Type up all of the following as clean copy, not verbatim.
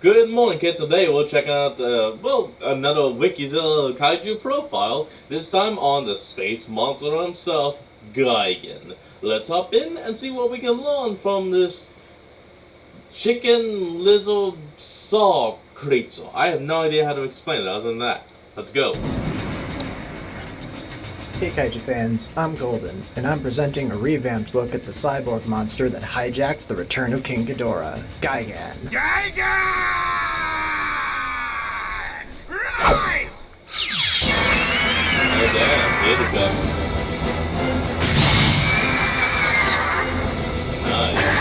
Good morning, kids. Today we're checking out, another Wikizilla Kaiju profile, this time on the space monster himself, Gigan. Let's hop in and see what we can learn from this chicken lizard saw creature. I have no idea how to explain it other than that. Let's go. Hey KAIJU fans, I'm Golden, and I'm presenting a revamped look at the cyborg monster that hijacked the return of King Ghidorah, Gigan. Gigan! Rise! Oh damn, here we go. Nice.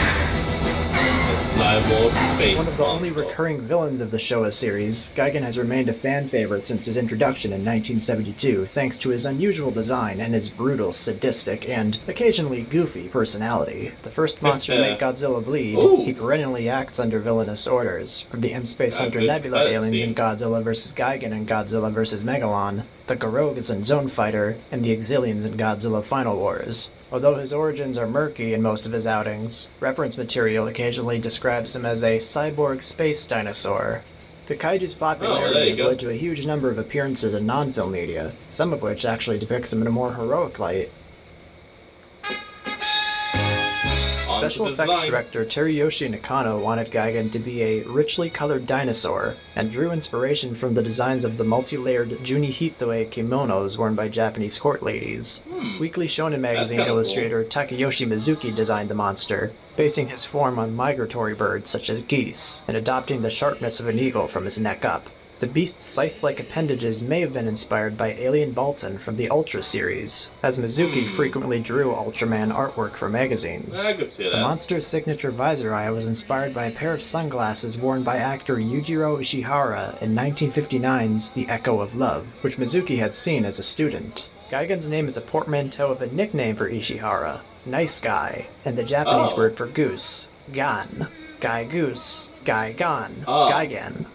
The cyborg space One of the only monster. recurring villains of the Showa series, Gigan has remained a fan favorite since his introduction in 1972 thanks to his unusual design and his brutal, sadistic, and occasionally goofy personality. The first monster to make Godzilla bleed, Ooh. he perennially acts under villainous orders, from the M-Space Hunter good Nebula aliens in scene. Godzilla vs. Gigan and Godzilla vs. Megalon, the Garogas in Zone Fighter, and the Exilians in Godzilla Final Wars. Although his origins are murky in most of his outings, reference material occasionally describes him as a cyborg space dinosaur. The kaiju's popularity has led to a huge number of appearances in non-film media, some of which actually depicts him in a more heroic light. Special effects director Teruyoshi Nakano wanted Gigan to be a richly colored dinosaur, and drew inspiration from the designs of the multi-layered Junihitoe kimonos worn by Japanese court ladies. Weekly Shonen magazine illustrator Takayoshi Mizuki designed the monster, basing his form on migratory birds such as geese, and adopting the sharpness of an eagle from his neck up. The beast's scythe-like appendages may have been inspired by Alien Baltan from the Ultra series, as Mizuki frequently drew Ultraman artwork for magazines. I could see that. The monster's signature visor eye was inspired by a pair of sunglasses worn by actor Yujiro Ishihara in 1959's The Echo of Love, which Mizuki had seen as a student. Gigan's name is a portmanteau of a nickname for Ishihara, Nice Guy, and the Japanese word for goose, Gan. Guy Goose, Guy Gan, Gigan.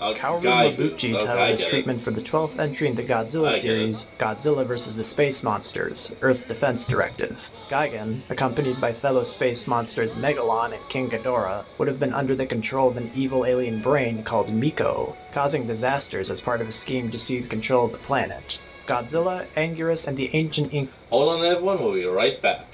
Kaoru Mabuchi titled his treatment for the 12th entry in the Godzilla series, Godzilla vs. the Space Monsters, Earth Defense Directive. Gigan, accompanied by fellow space monsters Megalon and King Ghidorah, would have been under the control of an evil alien brain called Miko, causing disasters as part of a scheme to seize control of the planet. Godzilla, Anguirus, and the ancient Hold on everyone, we'll be right back.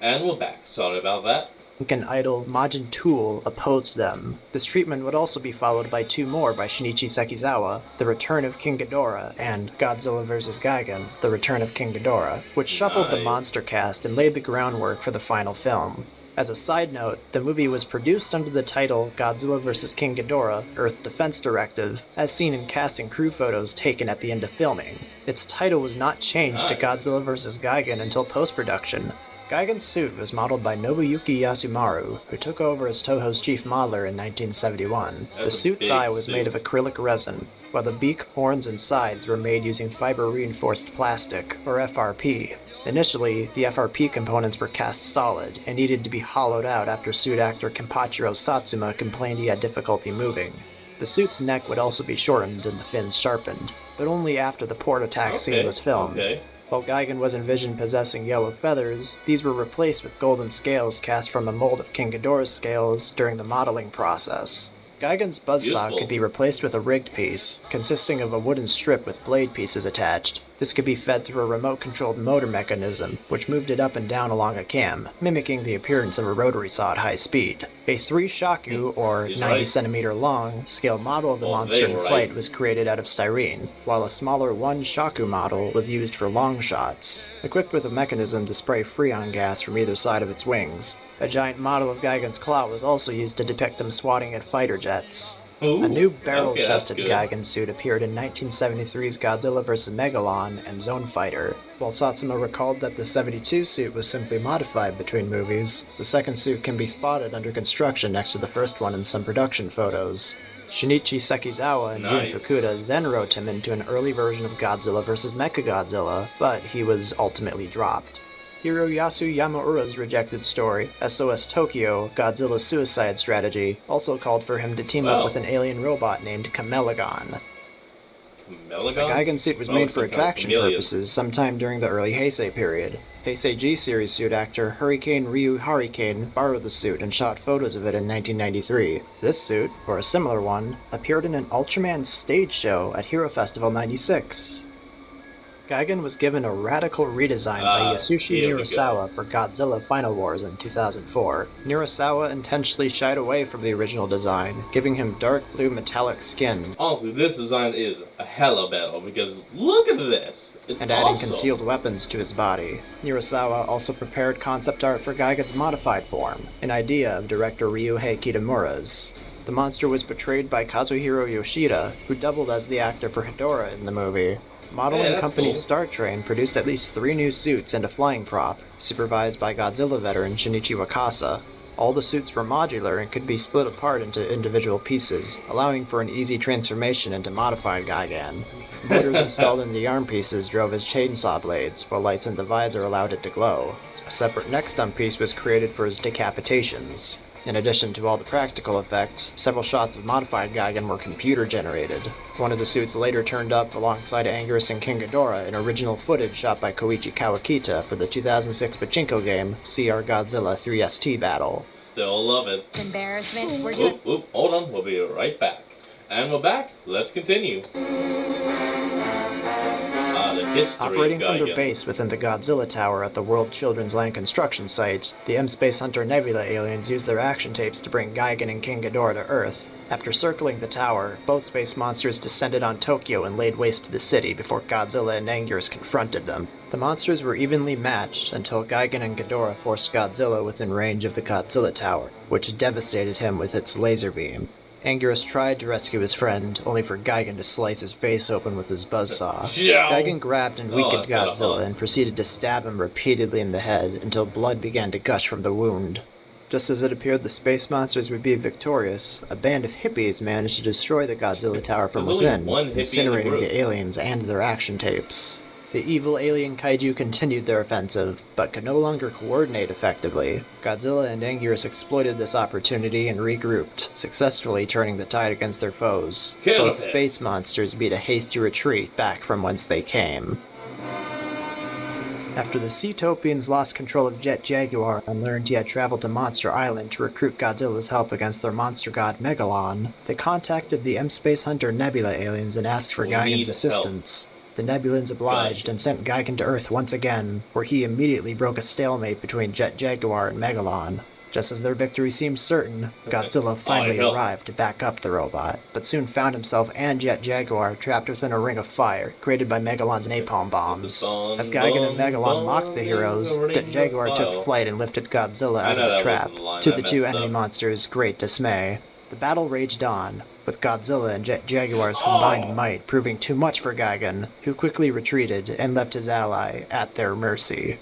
And we're back, sorry about that. Incan idol Majin Tool opposed them. This treatment would also be followed by two more by Shinichi Sekizawa, The Return of King Ghidorah, and Godzilla vs. Gigan, The Return of King Ghidorah, which shuffled the monster cast and laid the groundwork for the final film. As a side note, the movie was produced under the title Godzilla vs. King Ghidorah, Earth Defense Directive, as seen in cast and crew photos taken at the end of filming. Its title was not changed to Godzilla vs. Gigan until post-production. Gigan's suit was modeled by Nobuyuki Yasumaru, who took over as Toho's chief modeler in 1971. The suit's eye was made of acrylic resin, while the beak, horns, and sides were made using fiber-reinforced plastic, or FRP. Initially, the FRP components were cast solid, and needed to be hollowed out after suit actor Kenpachiro Satsuma complained he had difficulty moving. The suit's neck would also be shortened and the fins sharpened, but only after the port attack scene was filmed. While Gigan was envisioned possessing yellow feathers, these were replaced with golden scales cast from a mold of King Ghidorah's scales during the modeling process. Gigan's buzzsaw could be replaced with a rigged piece, consisting of a wooden strip with blade pieces attached. This could be fed through a remote-controlled motor mechanism, which moved it up and down along a cam, mimicking the appearance of a rotary saw at high speed. A 3-shaku, or 90-centimeter long, scale model of the monster in flight was created out of styrene, while a smaller 1-shaku model was used for long shots, equipped with a mechanism to spray freon gas from either side of its wings. A giant model of Gigan's claw was also used to depict him swatting at fighter jets. A new barrel-chested Gigan suit appeared in 1973's Godzilla vs. Megalon and Zone Fighter. While Satsuma recalled that the 72 suit was simply modified between movies, the second suit can be spotted under construction next to the first one in some production photos. Shinichi Sekizawa and Jun Fukuda then wrote him into an early version of Godzilla vs. Mechagodzilla, but he was ultimately dropped. Hiroyasu Yamaura's rejected story, SOS Tokyo, Godzilla's Suicide Strategy, also called for him to team up with an alien robot named Kamelegon. The Gigan suit was made for attraction purposes sometime during the early Heisei period. Heisei G series suit actor Hurricane Ryu Hurricane borrowed the suit and shot photos of it in 1993. This suit, or a similar one, appeared in an Ultraman stage show at Hero Festival 96. Gigan was given a radical redesign by Yasushi Nirasawa for Godzilla Final Wars in 2004. Nirasawa intentionally shied away from the original design, giving him dark blue metallic skin. Honestly, this design is a hella battle because look at this! It's and adding awesome. concealed weapons to his body. Nirasawa also prepared concept art for Gigan's modified form, an idea of director Ryuhei Kitamura's. The monster was portrayed by Kazuhiro Yoshida, who doubled as the actor for Hedorah in the movie. Modeling company cool. Star Train produced at least 3 new suits and a flying prop, supervised by Godzilla veteran Shinichi Wakasa. All the suits were modular and could be split apart into individual pieces, allowing for an easy transformation into modified Gigan. Motors installed in the arm pieces drove as chainsaw blades, while lights in the visor allowed it to glow. A separate neck stump piece was created for his decapitations. In addition to all the practical effects, several shots of modified Gigan were computer-generated. One of the suits later turned up alongside Anguirus and King Ghidorah in original footage shot by Koichi Kawakita for the 2006 pachinko game CR Godzilla 3ST Battle. Still love it. Embarrassment. We're doing. Hold on, we'll be right back. And we're back, let's continue. The history Operating of from their Gigan. base within the Godzilla Tower at the World Children's Land construction site, the M-Space Hunter Nebula aliens used their action tapes to bring Gigan and King Ghidorah to Earth. After circling the tower, both space monsters descended on Tokyo and laid waste to the city before Godzilla and Anguirus confronted them. The monsters were evenly matched until Gigan and Ghidorah forced Godzilla within range of the Godzilla Tower, which devastated him with its laser beam. Anguirus tried to rescue his friend, only for Gigan to slice his face open with his buzzsaw. Gigan grabbed and weakened Godzilla and proceeded to stab him repeatedly in the head until blood began to gush from the wound. Just as it appeared the space monsters would be victorious, a band of hippies managed to destroy the Godzilla Tower from within, incinerating the aliens and their action tapes. The evil alien kaiju continued their offensive, but could no longer coordinate effectively. Godzilla and Anguirus exploited this opportunity and regrouped, successfully turning the tide against their foes. Both space monsters beat a hasty retreat back from whence they came. After the Seatopians lost control of Jet Jaguar and learned he had traveled to Monster Island to recruit Godzilla's help against their monster god Megalon, they contacted the M-Space Hunter Nebula aliens and asked for Gigan's assistance. The Nebulans obliged and sent Gigan to Earth once again, where he immediately broke a stalemate between Jet Jaguar and Megalon. Just as their victory seemed certain, Godzilla finally arrived to back up the robot, but soon found himself and Jet Jaguar trapped within a ring of fire created by Megalon's napalm bombs. As Gigan and Megalon mocked the heroes, Jet Jaguar took flight and lifted Godzilla out of the trap, to the two enemy monsters' great dismay. The battle raged on, with Godzilla and Jet Jaguar's combined might proving too much for Gigan, who quickly retreated and left his ally at their mercy.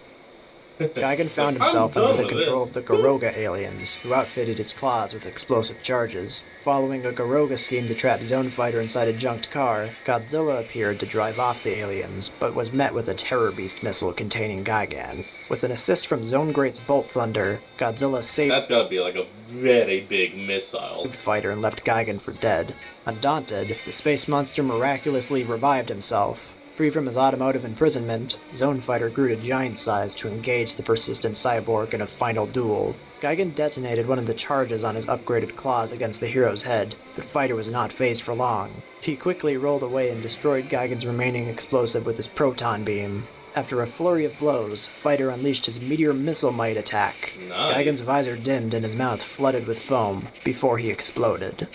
Gigan found himself under the control of the Garoga aliens, who outfitted his claws with explosive charges. Following a Garoga scheme to trap Zone Fighter inside a junked car, Godzilla appeared to drive off the aliens, but was met with a Terror Beast missile containing Gigan. With an assist from Zone Great's Bolt Thunder, Godzilla saved That's gotta be like a very big missile. Fighter and left Gigan for dead. Undaunted, the space monster miraculously revived himself. Free from his automotive imprisonment, Zone Fighter grew to giant size to engage the persistent cyborg in a final duel. Gigan detonated one of the charges on his upgraded claws against the hero's head, but Fighter was not phased for long. He quickly rolled away and destroyed Gigan's remaining explosive with his proton beam. After a flurry of blows, Fighter unleashed his Meteor Missile Might attack. Nice. Gigan's visor dimmed and his mouth flooded with foam before he exploded.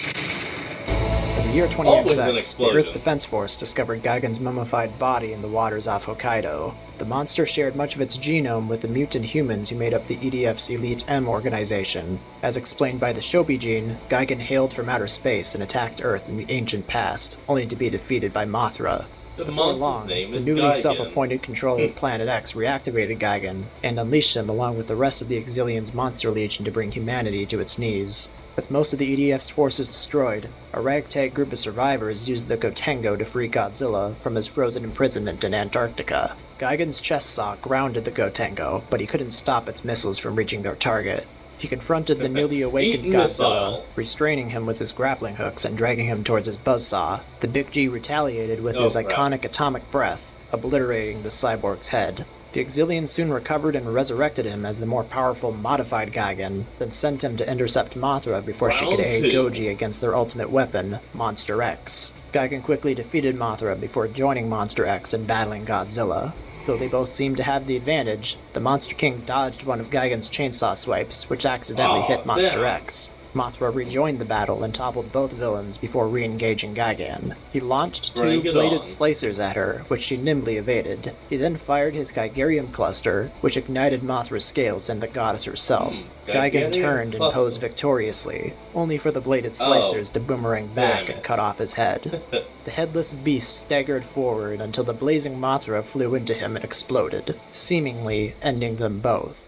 In the year Always an 20XX, the explosion. Earth Defense Force discovered Gigan's mummified body in the waters off Hokkaido. The monster shared much of its genome with the mutant humans who made up the EDF's Elite M organization. As explained by the Shobi gene, Gigan hailed from outer space and attacked Earth in the ancient past, only to be defeated by Mothra. The Before monster's long, name the is newly Gigan. self-appointed controller of Planet X reactivated Gigan and unleashed him along with the rest of the Exilian's Monster Legion to bring humanity to its knees. With most of the EDF's forces destroyed, a ragtag group of survivors used the Gotengo to free Godzilla from his frozen imprisonment in Antarctica. Gigan's chest saw grounded the Gotengo, but he couldn't stop its missiles from reaching their target. He confronted the newly awakened Eat Godzilla, missile. restraining him with his grappling hooks and dragging him towards his buzzsaw. The Big G retaliated with his crap. iconic atomic breath, obliterating the cyborg's head. The Exilians soon recovered and resurrected him as the more powerful modified Gigan, then sent him to intercept Mothra before she could Round aid 2. Goji against their ultimate weapon, Monster X. Gigan quickly defeated Mothra before joining Monster X and battling Godzilla. Though they both seemed to have the advantage, the Monster King dodged one of Gigan's chainsaw swipes, which accidentally hit Monster damn. X. Mothra rejoined the battle and toppled both villains before re-engaging Gigan. He launched Bring two it bladed on. slicers at her, which she nimbly evaded. He then fired his Gigarium cluster, which ignited Mothra's scales and the goddess herself. Gigan Gigarium turned and cluster. posed victoriously, only for the bladed slicers to boomerang back damn and it. cut off his head. The headless beast staggered forward until the blazing Mothra flew into him and exploded, seemingly ending them both.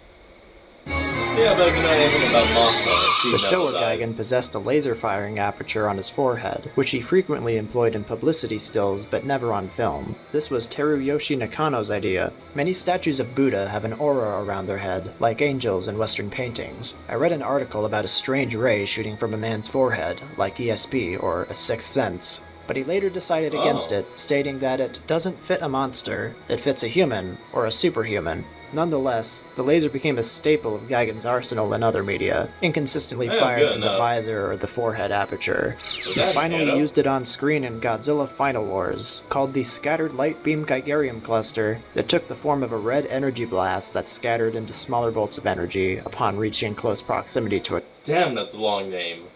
Yeah, but I can know anything about Mothra. She The never Showa dies. Gigan possessed a laser firing aperture on his forehead, which he frequently employed in publicity stills but never on film. This was Teruyoshi Nakano's idea. Many statues of Buddha have an aura around their head, like angels in Western paintings. I read an article about a strange ray shooting from a man's forehead, like ESP or a sixth sense. But he later decided against it, stating that it doesn't fit a monster, it fits a human, or a superhuman. Nonetheless, the laser became a staple of Gigan's arsenal in other media, inconsistently Yeah, fired good from the enough. visor or the forehead aperture. Was He that finally Nano? used it on screen in Godzilla Final Wars, called the Scattered Light Beam Gigarium Cluster. It took the form of a red energy blast that scattered into smaller bolts of energy upon reaching close proximity to a Damn, that's a long name.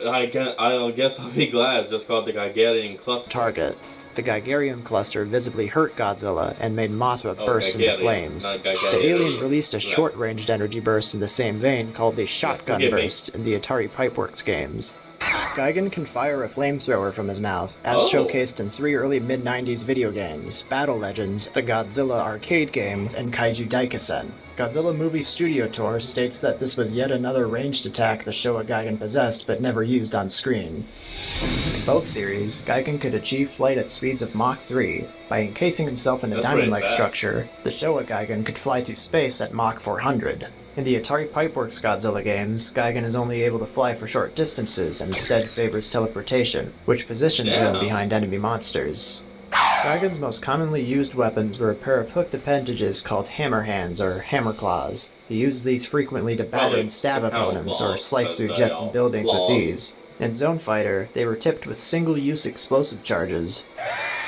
I guess I'll be glad it's just called the Gigarian cluster. target. The Gigarium cluster visibly hurt Godzilla and made Mothra Oh, burst into Gigarian, flames. not The Gigarian. alien released a Yeah. short-ranged energy burst in the same vein called the Shotgun forgive me. Burst in the Atari Pipeworks games. Gigan can fire a flamethrower from his mouth, as Oh. showcased in 3 early mid-90s video games, Battle Legends, the Godzilla arcade game, and Kaiju Daikasen. Godzilla Movie Studio Tour states that this was yet another ranged attack the Showa Gigan possessed but never used on screen. In both series, Gigan could achieve flight at speeds of Mach 3. By encasing himself in a That's diamond-like pretty fast. structure, the Showa Gigan could fly through space at Mach 400. In the Atari Pipeworks Godzilla games, Gigan is only able to fly for short distances and instead favors teleportation, which positions him Damn. behind enemy monsters. Gigan's most commonly used weapons were a pair of hooked appendages called hammer hands or hammer claws. He used these frequently to batter Probably and stab the hammer opponents or claws, slice as through they jets are and buildings claws. with these. In Zone Fighter, they were tipped with single-use explosive charges.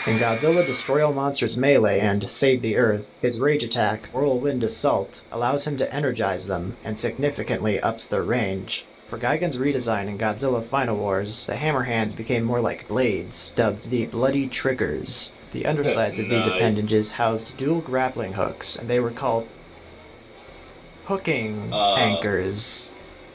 In Godzilla Destroy All Monsters Melee and Save the Earth, his rage attack, Whirlwind Assault, allows him to energize them and significantly ups their range. For Gigan's redesign in Godzilla Final Wars, the hammer hands became more like blades, dubbed the Bloody Triggers. The undersides of these Nice. appendages housed dual grappling hooks, and they were called hooking anchors.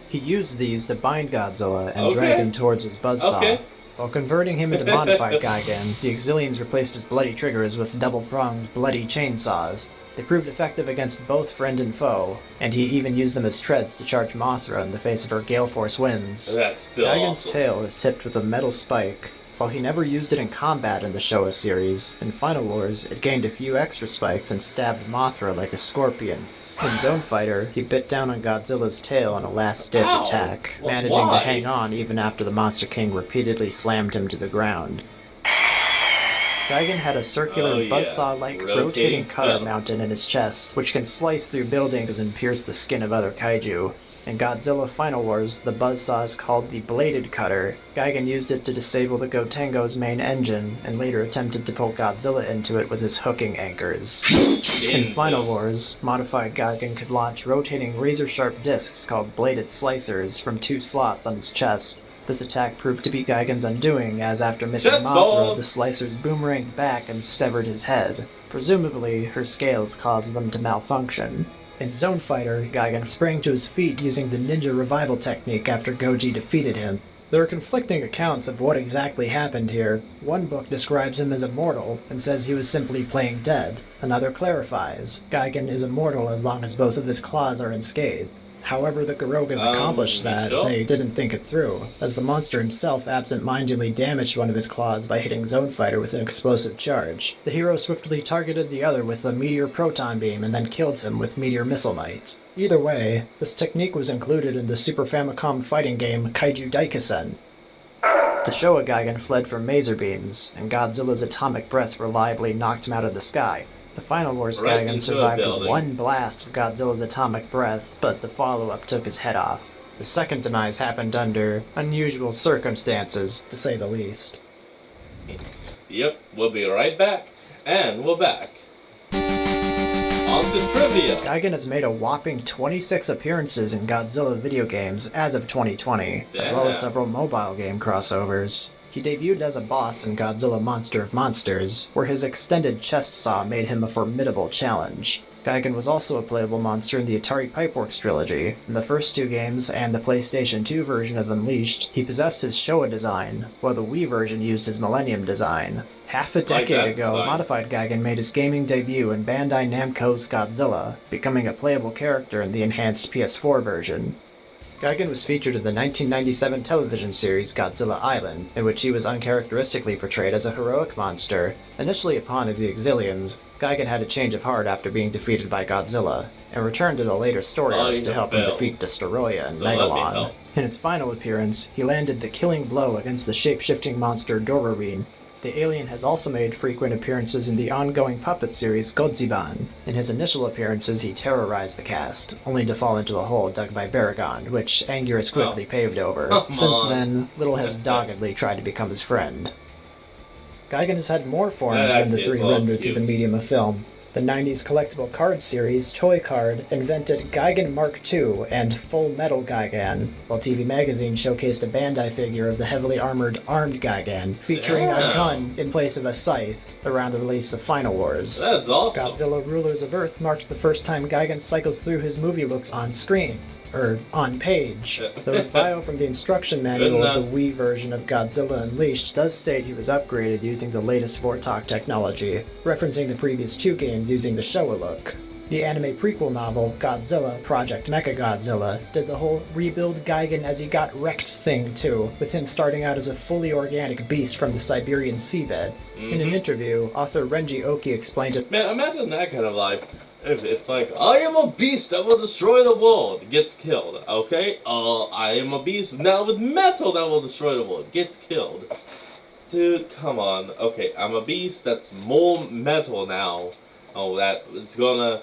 He used these to bind Godzilla and drag Okay. him towards his buzzsaw. Okay. While converting him into modified Gigan, the Exilians replaced his bloody triggers with double-pronged bloody chainsaws. They proved effective against both friend and foe, and he even used them as treads to charge Mothra in the face of her gale force winds. That's still Gigan's awesome. tail is tipped with a metal spike. While he never used it in combat in the Showa series, in Final Wars it gained a few extra spikes and stabbed Mothra like a scorpion. In Zone Fighter, he bit down on Godzilla's tail in a last-ditch Ow! attack, Well, managing why? to hang on even after the Monster King repeatedly slammed him to the ground. Gigan had a circular Oh, yeah. buzzsaw-like Rotating rotating cutter metal. mounted in his chest, which can slice through buildings and pierce the skin of other kaiju. In Godzilla Final Wars, the buzzsaw is called the Bladed Cutter. Gigan used it to disable the Gotengo's main engine, and later attempted to pull Godzilla into it with his hooking anchors. In Final Wars, modified Gigan could launch rotating razor-sharp discs called Bladed Slicers from 2 slots on his chest. This attack proved to be Gigan's undoing, as after missing Chest Mothra, saws! the slicers boomeranged back and severed his head. Presumably, her scales caused them to malfunction. In Zone Fighter, Gigan sprang to his feet using the ninja revival technique after Goji defeated him. There are conflicting accounts of what exactly happened here. One book describes him as immortal and says he was simply playing dead. Another clarifies, Gigan is immortal as long as both of his claws are unscathed. However, the Garogas accomplished that, sure. they didn't think it through, as the monster himself absent-mindedly damaged one of his claws by hitting Zone Fighter with an explosive charge. The hero swiftly targeted the other with a Meteor Proton Beam and then killed him with Meteor Missile Knight. Either way, this technique was included in the Super Famicom fighting game KAIJU Daikasen. The Showa Gigan fled from Maser Beams, and Godzilla's atomic breath reliably knocked him out of the sky. The Final Wars Right Gigan into a survived with building. one blast of Godzilla's atomic breath, but the follow-up took his head off. The second demise happened under unusual circumstances, to say the least. Yep, we'll be right back. And we're back. On to trivia. Gigan has made a whopping 26 appearances in Godzilla video games as of 2020, as well as Damn. several mobile game crossovers. He debuted as a boss in Godzilla Monster of Monsters, where his extended chest saw made him a formidable challenge. Gigan was also a playable monster in the Atari Pipeworks trilogy. In the first two games and the PlayStation 2 version of Unleashed, he possessed his Showa design, while the Wii version used his Millennium design. Half a decade that ago, design. Modified Gigan made his gaming debut in Bandai Namco's Godzilla, becoming a playable character in the enhanced PS4 version. Gigan was featured in the 1997 television series Godzilla Island, in which he was uncharacteristically portrayed as a heroic monster. Initially a pawn of the Exilians, Gigan had a change of heart after being defeated by Godzilla, and returned in a later story arc to help him defeat Destoroyah and So let me Megalon. help. In his final appearance, he landed the killing blow against the shape-shifting monster Dororine. The alien has also made frequent appearances in the ongoing puppet series Godziban. In his initial appearances, he terrorized the cast, only to fall into a hole dug by Baragon, which Anguirus quickly paved over. Come Since on. then, Little has doggedly tried to become his friend. Gigan has had more forms That than the actually is three a little rendered through the cute. medium of film. The 90s collectible card series, Toy Card, invented Gigan Mark II and Full Metal Gigan, while TV Magazine showcased a Bandai figure of the heavily armored Armed Gigan, featuring a Damn. gun in place of a scythe, around the release of Final Wars. That's awesome. Godzilla Rulers of Earth marked the first time Gigan cycles through his movie looks on screen. On page. Though his bio from the instruction manual of the Wii version of Godzilla Unleashed does state he was upgraded using the latest Vortok technology, referencing the previous two games using the Showa look. The anime prequel novel, Godzilla Project Mechagodzilla, did the whole rebuild Gigan as he got wrecked thing too, with him starting out as a fully organic beast from the Siberian seabed. In an interview, author Renji Oki explained it. Man, imagine that kind of life. If it's like, I am a beast that will destroy the world, gets killed. Okay? I am a beast now with metal that will destroy the world, gets killed. Dude, come on. Okay, I'm a beast that's more metal now. Oh, that it's gonna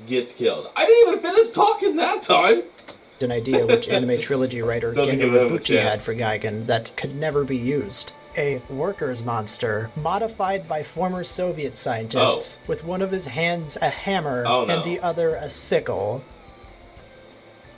gets killed. I didn't even finish talking that time. An idea which anime trilogy writer Doesn't Gendo give him a Nobuchi had chance. for Gigan that could never be used. A worker's monster, modified by former Soviet scientists, with one of his hands a hammer Oh, no. and the other a sickle.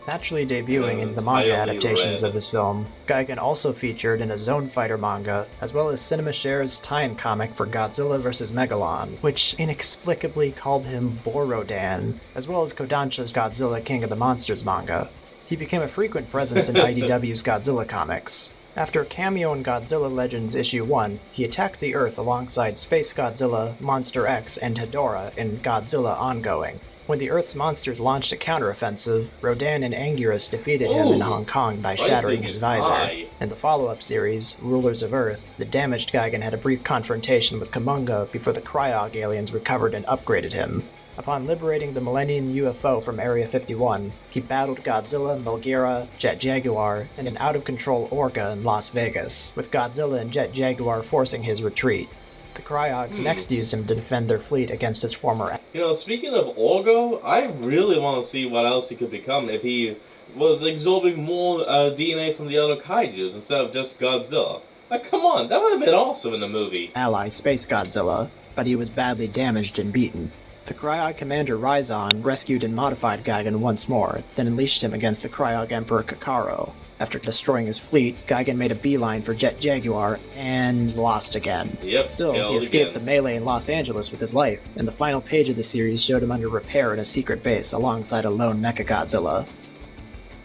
Naturally debuting in the manga entirely adaptations red. of this film, Gigan also featured in a Zone Fighter manga, as well as Cinema Share's tie-in comic for Godzilla vs. Megalon, which inexplicably called him Borodan, as well as Kodansha's Godzilla King of the Monsters manga. He became a frequent presence in IDW's Godzilla comics. After a cameo in Godzilla Legends Issue 1, he attacked the Earth alongside Space Godzilla, Monster X, and Hedorah in Godzilla Ongoing. When the Earth's monsters launched a counteroffensive, Rodan and Anguirus defeated him in Ooh, Hong Kong by right shattering in his his visor. eye. In the follow-up series, Rulers of Earth, the damaged Gigan had a brief confrontation with Kumonga before the Cryog aliens recovered and upgraded him. Upon liberating the Millennium UFO from Area 51, he battled Godzilla, Megaera, Jet Jaguar, and an out-of-control Orca in Las Vegas, with Godzilla and Jet Jaguar forcing his retreat. The Cryogs next used him to defend their fleet against his former. You know, speaking of Orgo, I really want to see what else he could become if he was absorbing more DNA from the other kaijus instead of just Godzilla. Like, come on, that would have been awesome in the movie. Ally Space Godzilla, but he was badly damaged and beaten. The Cryog commander Ryzon rescued and modified Gigan once more, then unleashed him against the Cryog Emperor Kakaro. After destroying his fleet, Gigan made a beeline for Jet Jaguar, and lost again. Yep, Still, he killed escaped again. the melee in Los Angeles with his life, and the final page of the series showed him under repair in a secret base alongside a lone Mechagodzilla.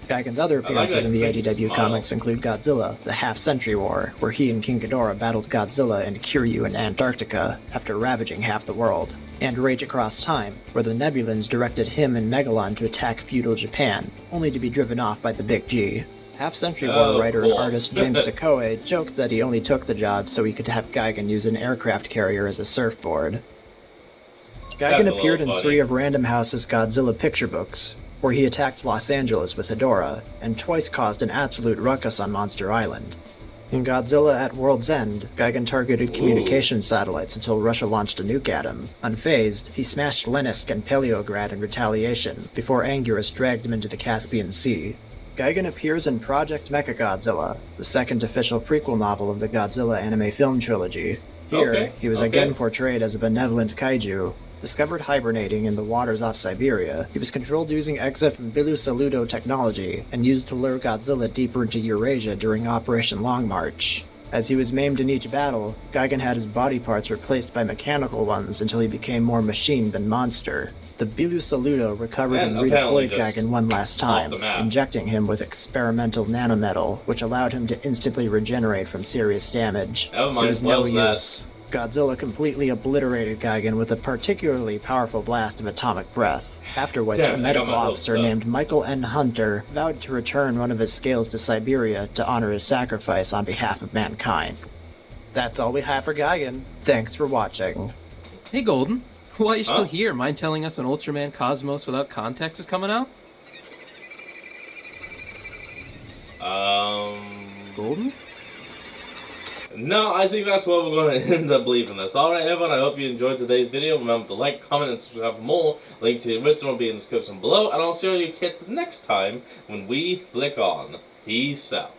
Gigan's other appearances that in the creepy IDW smile. comics include Godzilla, the Half-Century War, where he and King Ghidorah battled Godzilla and Kiryu in Antarctica after ravaging half the world, and Rage Across Time, where the Nebulans directed him and Megalon to attack feudal Japan, only to be driven off by the Big G. Half-Century War Of writer and course. artist James Sakoe joked that he only took the job so he could have Gigan use an aircraft carrier as a surfboard. Gigan That's a little appeared in funny. 3 of Random House's Godzilla picture books, where he attacked Los Angeles with Hedorah, and twice caused an absolute ruckus on Monster Island. In Godzilla at World's End, Gigan targeted communication satellites until Russia launched a nuke at him. Unfazed, he smashed Leninsk and Peleograd in retaliation, before Anguirus dragged him into the Caspian Sea. Gigan appears in Project Mechagodzilla, the second official prequel novel of the Godzilla anime film trilogy. Here, he was again portrayed as a benevolent kaiju. Discovered hibernating in the waters off Siberia, he was controlled using EXA from Bilu-Saludo technology, and used to lure Godzilla deeper into Eurasia during Operation Long March. As he was maimed in each battle, Gigan had his body parts replaced by mechanical ones until he became more machine than monster. The Bilu-Saludo recovered and redeployed Gigan one last time, injecting him with experimental nanometal, which allowed him to instantly regenerate from serious damage. It was no use. Godzilla completely obliterated Gigan with a particularly powerful blast of atomic breath, after which a medical officer named Michael N. Hunter vowed to return one of his scales to Siberia to honor his sacrifice on behalf of mankind. That's all we have for Gigan. Thanks for watching. Hey Golden, why are you still here? Mind telling us when Ultraman Cosmos Without Context is coming out? Golden? No, I think that's what we're going to end up leaving this. Alright everyone, I hope you enjoyed today's video. Remember to like, comment, and subscribe for more. Link to the original will be in the description below. And I'll see all you kids next time when we flick on. Peace out.